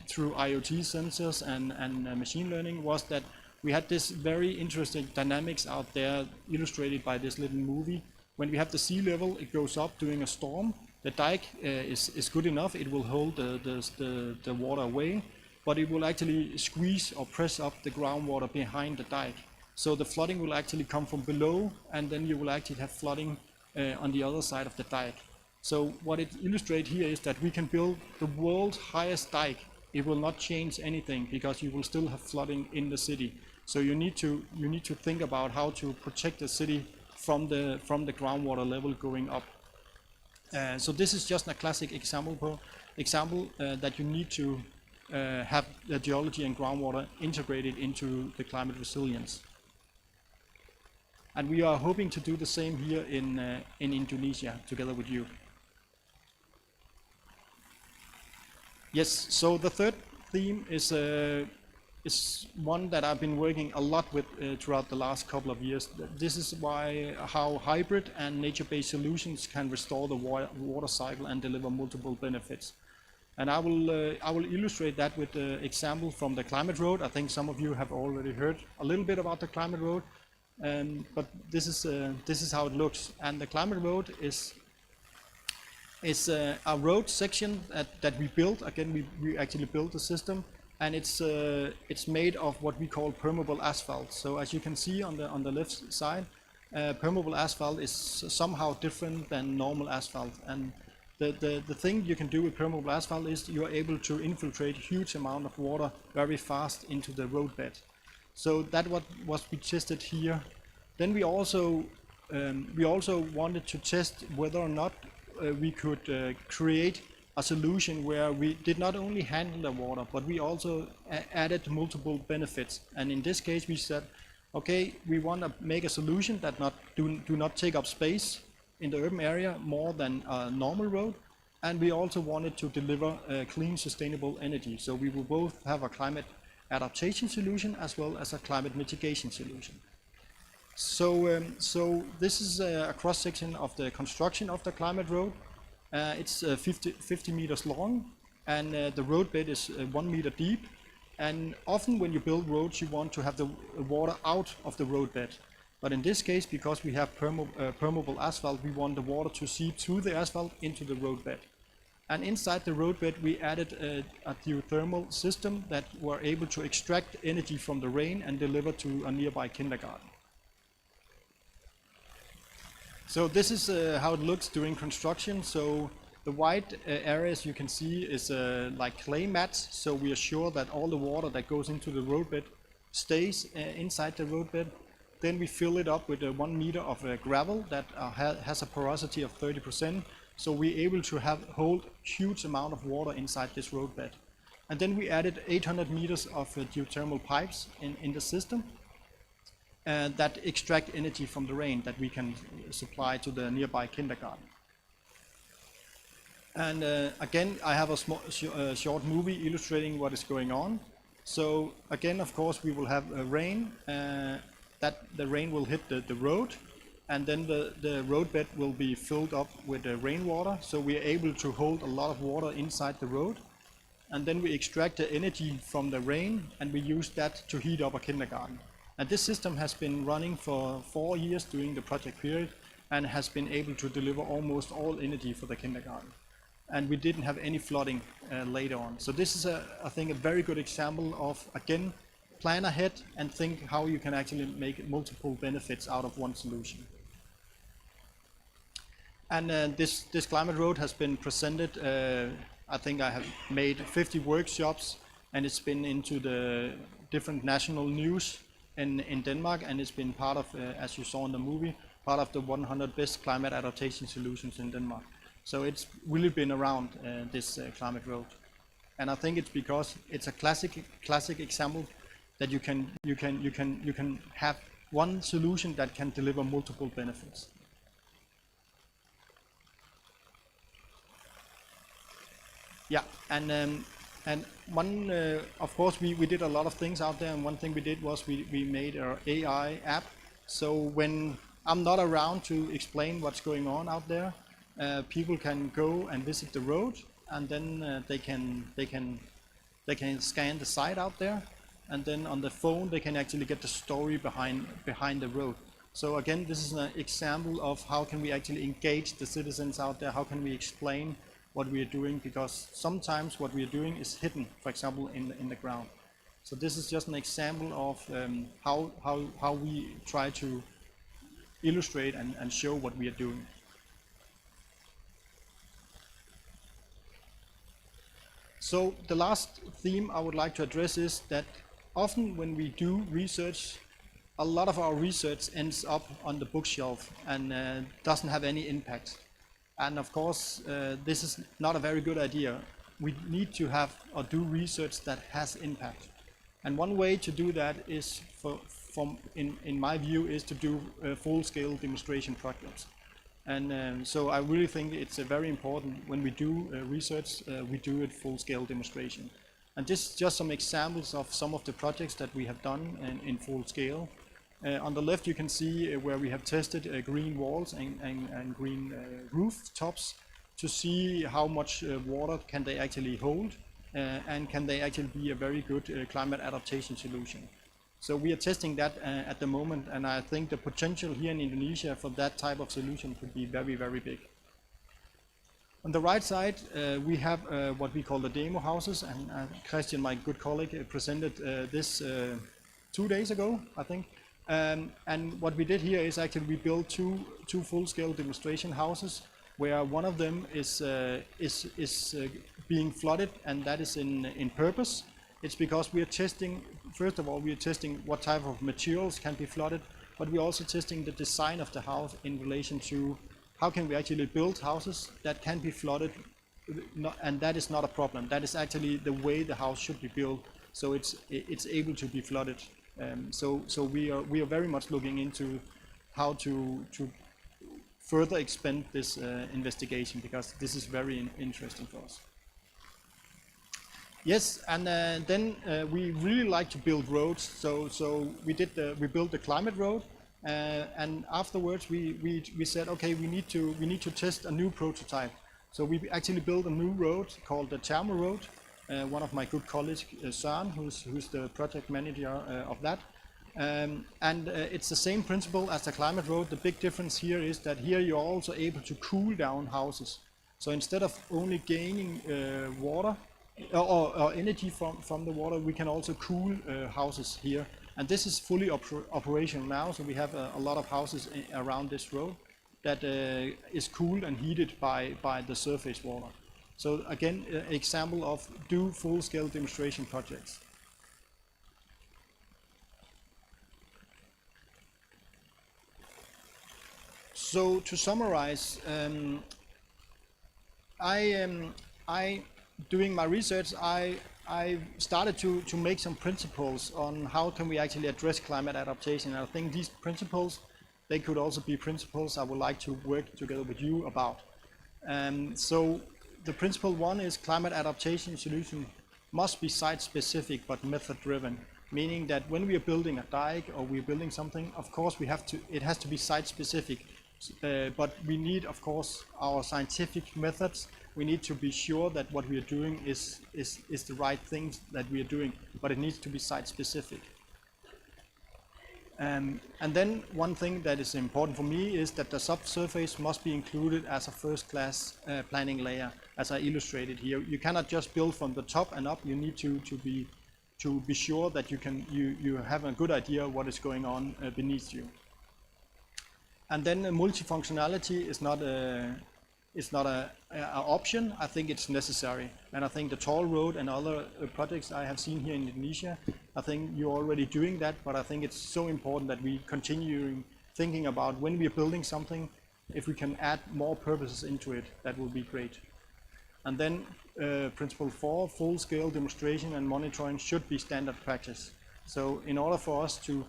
through IoT sensors and machine learning was that we had this very interesting dynamics out there illustrated by this little movie. When we have the sea level, it goes up during a storm. The dike is good enough, it will hold the water away, but it will actually squeeze or press up the groundwater behind the dike. So the flooding will actually come from below, and then you will actually have flooding on the other side of the dike. So what it illustrates here is that we can build the world's highest dike. It will not change anything because you will still have flooding in the city. So you need to think about how to protect the city from the groundwater level going up. So this is just a classic example that you need to have the geology and groundwater integrated into the climate resilience. And we are hoping to do the same here in Indonesia together with you. Yes, so the third theme is one that I've been working a lot with throughout the last couple of years. This is how hybrid and nature-based solutions can restore the water cycle and deliver multiple benefits. And I will illustrate that with the example from the climate road. I think some of you have already heard a little bit about the climate road, but this is how it looks. And the climate road is a road section that we built. Again, we actually built the system, and it's made of what we call permeable asphalt. So as you can see on the left side, permeable asphalt is somehow different than normal asphalt. And the thing you can do with permeable asphalt is you are able to infiltrate huge amount of water very fast into the roadbed. So that was we tested here. Then we also we also wanted to test whether or not we could create a solution where we did not only handle the water, but we also added multiple benefits. And in this case, we said, okay, we want to make a solution that do not take up space in the urban area more than a normal road. And we also wanted to deliver clean, sustainable energy. So we will both have a climate adaptation solution as well as a climate mitigation solution. So this is a cross-section of the construction of the climate road. It's 50 meters long, and the roadbed is 1 meter deep. And often when you build roads, you want to have the water out of the roadbed. But in this case, because we have permeable asphalt, we want the water to seep through the asphalt into the roadbed. And inside the roadbed, we added a geothermal system that were able to extract energy from the rain and deliver to a nearby kindergarten. So this is how it looks during construction. So the white areas you can see is like clay mats. So we are sure that all the water that goes into the roadbed stays inside the roadbed. Then we fill it up with 1 meter of gravel that has a porosity of 30%. So we're able to hold huge amount of water inside this roadbed. And then we added 800 meters of geothermal pipes in the system. That extract energy from the rain that we can supply to the nearby kindergarten. And again, I have a short movie illustrating what is going on. So again, of course, we will have rain, that the rain will hit the road, and then the roadbed will be filled up with rainwater. So we are able to hold a lot of water inside the road. And then we extract the energy from the rain, and we use that to heat up a kindergarten. And this system has been running for 4 years during the project period and has been able to deliver almost all energy for the kindergarten. And we didn't have any flooding later on. So this is, I think, a very good example of, again, plan ahead and think how you can actually make multiple benefits out of one solution. And this climate road has been presented, I think I have made 50 workshops, and it's been into the different national news in Denmark, and it's been part of, as you saw in the movie, part of the 100 best climate adaptation solutions in Denmark. So it's really been around this climate road, and I think it's because it's a classic example that you can have one solution that can deliver multiple benefits. Yeah, and one, of course, we did a lot of things out there, and one thing we did was we made our AI app. So when I'm not around to explain what's going on out there, people can go and visit the road, and then they can scan the site out there, and then on the phone they can actually get the story behind the road. So again, this is an example of how can we actually engage the citizens out there, how can we explain what we are doing, because sometimes what we are doing is hidden, for example, in the ground. So this is just an example of how we try to illustrate and show what we are doing. So the last theme I would like to address is that often when we do research, a lot of our research ends up on the bookshelf and doesn't have any impact. And of course, this is not a very good idea. We need to have or do research that has impact. And one way to do that is, in my view, is to do full-scale demonstration projects. And so I really think it's very important when we do research, we do it full-scale demonstration. And this is just some examples of some of the projects that we have done in full scale. On the left you can see where we have tested green walls and green rooftops to see how much water can they actually hold and can they actually be a very good climate adaptation solution. So we are testing that at the moment, and I think the potential here in Indonesia for that type of solution could be very, very big. On the right side, we have what we call the demo houses, and Christian, my good colleague, presented this 2 days ago, I think. And what we did here is actually we built two full-scale demonstration houses, where one of them is being flooded, and that is in purpose. It's because we are testing, first of all, we are testing what type of materials can be flooded, but we're also testing the design of the house in relation to how can we actually build houses that can be flooded, and that is not a problem. That is actually the way the house should be built, so it's able to be flooded. So we are very much looking into how to further expand this investigation, because this is very interesting for us. Yes, and then we really like to build roads. So we built the climate road, and afterwards we said, okay, we need to test a new prototype. So we actually built a new road called the Thermo Road. One of my good colleagues, Søren, who's the project manager of that. And it's the same principle as the climate road. The big difference here is that here you're also able to cool down houses. So instead of only gaining water or energy from the water, we can also cool houses here. And this is fully operational now, so we have a lot of houses around this road that is cooled and heated by the surface water. So again, an example of do full-scale demonstration projects. So to summarize, doing my research, I started to make some principles on how can we actually address climate adaptation. And I think these principles, they could also be principles I would like to work together with you about. So the principle one is climate adaptation solution must be site-specific but method-driven, meaning that when we are building a dike or we're building something, of course it has to be site-specific, but we need, of course, our scientific methods. We need to be sure that what we are doing is the right things that we are doing, but it needs to be site-specific. And then one thing that is important for me is that the subsurface must be included as a first-class planning layer, as I illustrated here. You cannot just build from the top and up. You need to be sure that you have a good idea of what is going on beneath you. And then multifunctionality is not an option. I think it's necessary, and I think the toll road and other projects I have seen here in Indonesia, I think you're already doing that, but I think it's so important that we continue thinking about when we are building something, if we can add more purposes into it, that will be great. And then principle 4, full-scale demonstration and monitoring should be standard practice. So in order for us to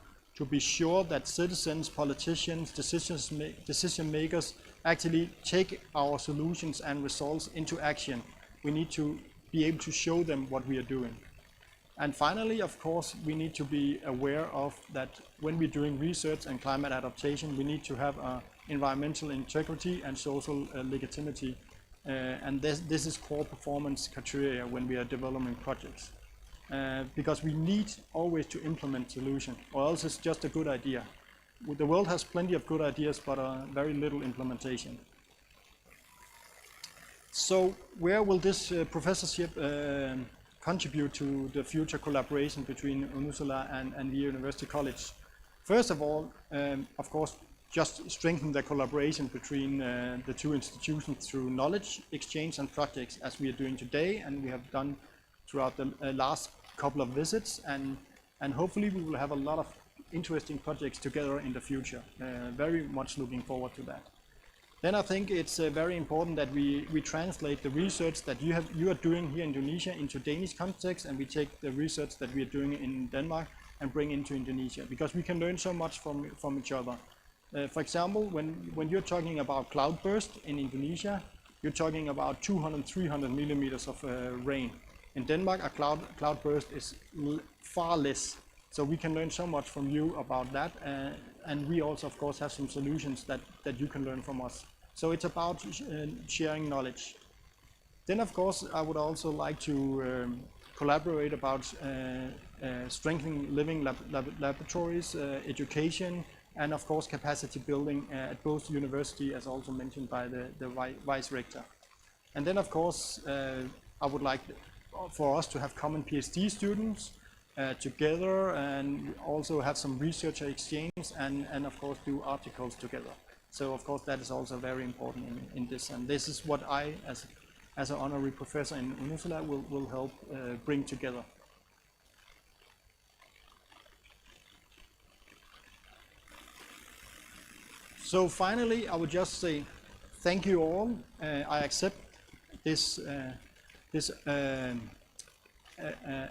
be sure that citizens, politicians, decision makers actually take our solutions and results into action, we need to be able to show them what we are doing. And finally, of course, we need to be aware of that when we're doing research and climate adaptation, we need to have environmental integrity and social legitimacy. And this is core performance criteria when we are developing projects. Because we need always to implement solutions, or else it's just a good idea. The world has plenty of good ideas, but very little implementation. So where will this professorship contribute to the future collaboration between Unisula and the University College? First of all, of course, just strengthen the collaboration between the two institutions through knowledge exchange and projects, as we are doing today, and we have done throughout the last couple of visits, and hopefully we will have a lot of interesting projects together in the future. Very much looking forward to that. Then I think it's very important that we translate the research that you are doing here in Indonesia into Danish context, and we take the research that we are doing in Denmark and bring into Indonesia, because we can learn so much from each other. For example, when you're talking about cloudburst in Indonesia, you're talking about 200-300 millimeters of rain. In Denmark, a cloudburst is far less. So we can learn so much from you about that, and we also, of course, have some solutions that you can learn from us. So it's about sharing knowledge. Then, of course, I would also like to collaborate about strengthening living laboratories, education, and of course capacity building at both university, as also mentioned by the vice rector. And then, of course, I would like for us to have common Ph.D. students together, and also have some researcher exchange, and of course do articles together. So of course that is also very important in this, and this is what I, as an honorary professor in Unisula, will help bring together. So finally, I would just say thank you all. I accept this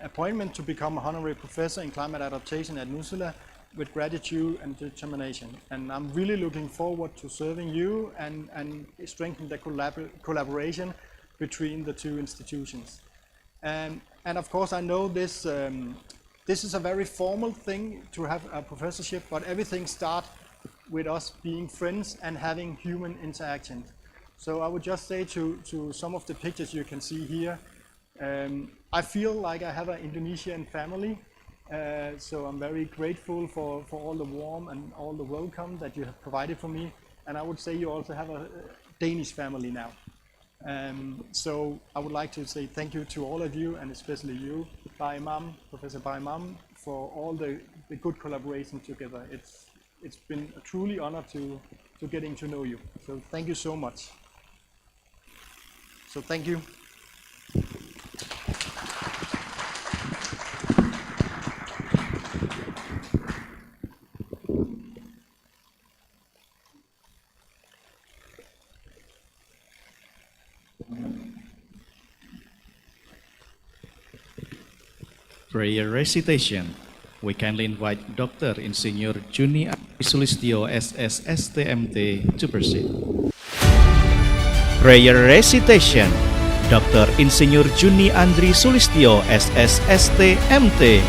appointment to become a honorary professor in climate adaptation at Unisula with gratitude and determination. And I'm really looking forward to serving you and strengthen the collaboration between the two institutions. And of course, I know this is a very formal thing to have a professorship, but everything starts with us being friends and having human interaction. So I would just say to some of the pictures you can see here, I feel like I have an Indonesian family, so I'm very grateful for all the warmth and all the welcome that you have provided for me. And I would say you also have a Danish family now. So I would like to say thank you to all of you, and especially you, Baimam, Professor Baimam, for all the good collaboration together. It's been a truly honor to getting to know you. So thank you so much. So thank you.
Prayer recitation. We kindly invite Dr. Insinyur Juni Sulistyo SSSTMT to proceed. Prayer recitation. Dr. Insinyur Juni Andri Sulistyo SSSTMT.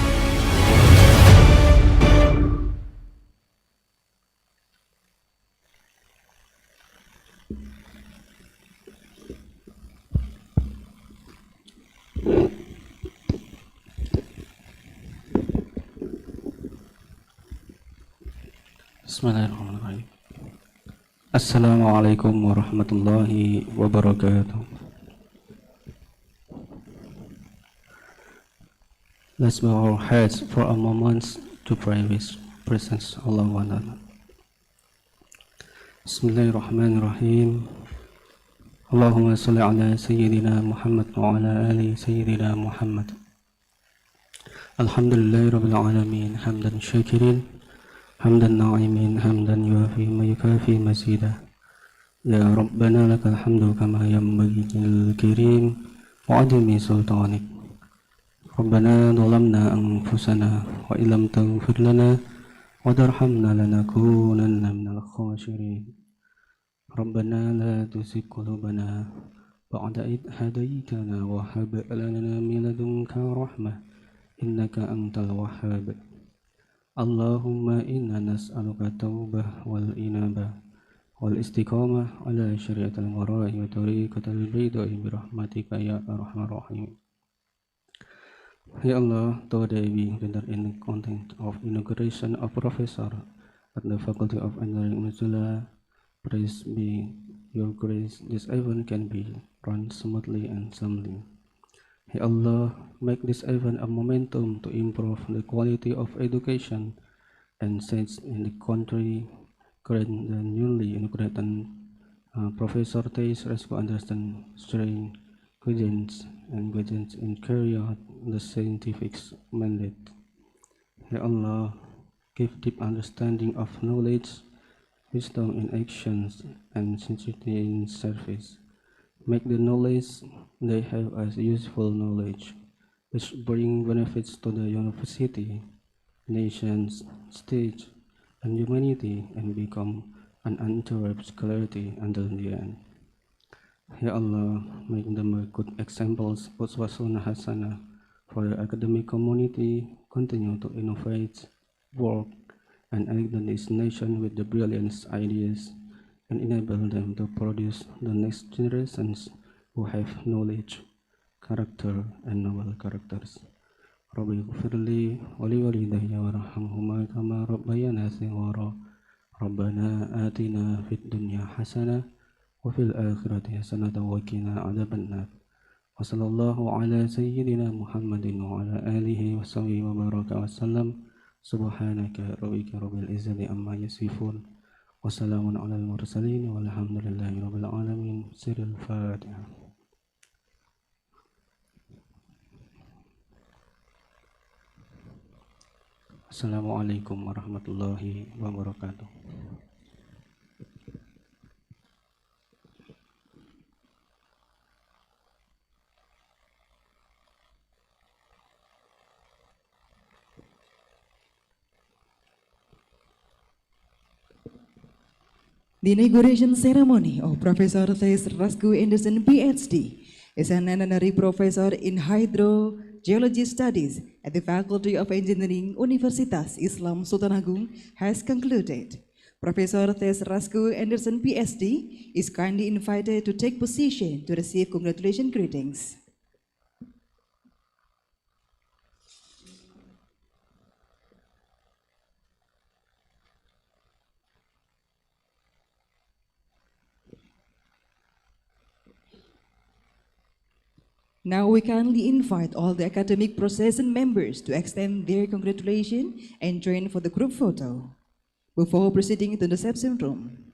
Bismillahirrahmanirrahim. Assalamualaikum warahmatullahi wabarakatuh. Let's bow our heads for a moment to pray with presence Allah wa ta'ala. Bismillahirrahmanirrahim. Allahumma salli ala Sayyidina Muhammad wa ala ali Sayyidina Muhammad. Alhamdulillahi Rabbil Alamin. Hamdan syakirin, hamdan na'imin, hamdan yuafi ma yukafi mazida. Ya Rabbana lakal hamdu kama yanbaghi lil karim wa adimi sultanik. Rabbana dhalamna anfusana wa illam taghfir lana wa tarhamna lanakunanna minal khasirin. Rabbana la tuzigh qulubana ba'da idh hadaytana wa hab lana min ladunka rahmah innaka antal wahhab. Allahumma inna nas'aluka tawbah wal inabah wal istiqamah ala syariatil wara'i wa tariqatil bayda'i birahmatika ya arhamar rahim. Ya Allah, today we enter in the content of inauguration of Professor at the Faculty of Engineering Unisula. Praise be your grace, this event can be run smoothly and soundly. Ya Allah, make this event a momentum to improve the quality of education and science in the country. Grant the newly inaugurated Professor Theis, Raaschou, Andersen, strength, guidance in carry out the scientific mandate. Ya Allah, give deep understanding of knowledge, wisdom in actions, and sincerity in service. Make the knowledge they have as useful knowledge, which bring benefits to the university, nations, state, and humanity, and become an uninterrupted clarity until the end. Ya Allah, make them good examples, uswatun hasanah, for the academic community. Continue to innovate, work, and enlighten this nation with the brilliant ideas, and enable them to produce the next generations who have knowledge, character, and noble characters. Rabbi ighfirli wa li walidayya warhamhuma kama rabbayana shighara. Rabbana atina fid dunya hasanah wa fil akhirati hasanatan wa qina adzabannar. Wa sallallahu ala sayyidina Muhammadin wa ala alihi wa sahbihi wa baraka wa sallam. Subhanaka rabbika rabbil izzati amma yasifun. Wa salamun alal mursalin walhamdulillahi rabbil alamin. Sirul Fatiha. Assalamualaikum warahmatullahi wabarakatuh.
The inauguration ceremony of Professor Theis Andersen, Ph.D. is an honorary professor in hydrogeology studies at the Faculty of Engineering, Universitas Islam Sultan Agung has concluded. Professor Theis Andersen, Ph.D. is kindly invited to take position to receive congratulation greetings. Now we kindly invite all the academic procession members to extend their congratulations and join for the group photo before proceeding to the reception room.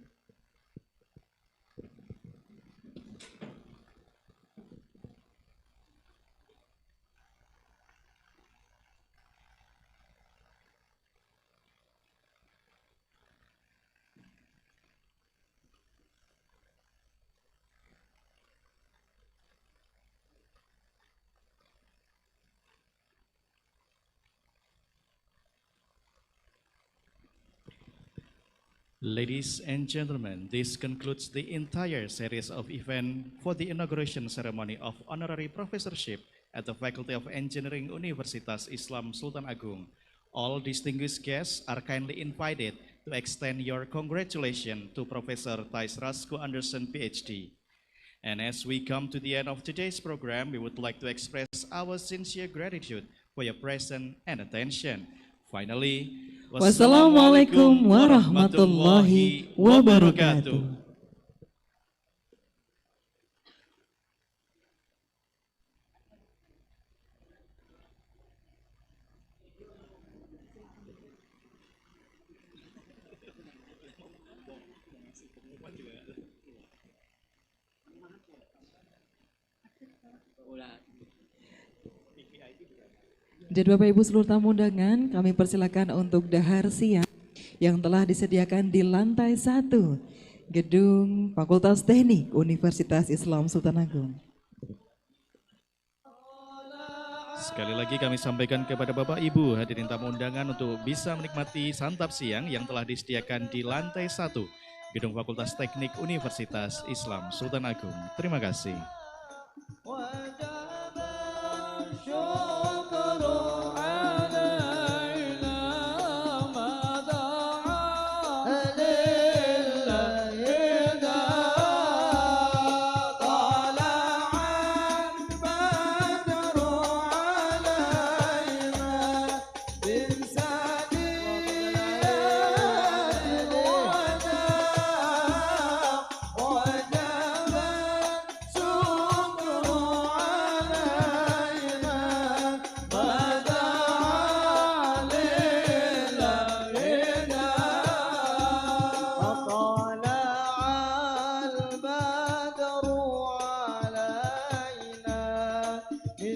Ladies and gentlemen, this concludes the entire series of events for the inauguration ceremony of honorary professorship at the Faculty of Engineering, Universitas Islam Sultan Agung. All distinguished guests are kindly invited to extend your congratulations to Professor Theis Andersen, Ph.D. And as we come to the end of today's program, we would like to express our sincere gratitude for your presence and attention. Finally,
Wassalamualaikum warahmatullahi wabarakatuh. Dan Bapak Ibu seluruh tamu undangan, kami persilakan untuk dahar siang yang telah disediakan di lantai 1 Gedung Fakultas Teknik Universitas Islam Sultan Agung.
Sekali lagi kami sampaikan kepada Bapak Ibu hadirin tamu undangan untuk bisa menikmati santap siang yang telah disediakan di lantai 1 Gedung Fakultas Teknik Universitas Islam Sultan Agung. Terima kasih.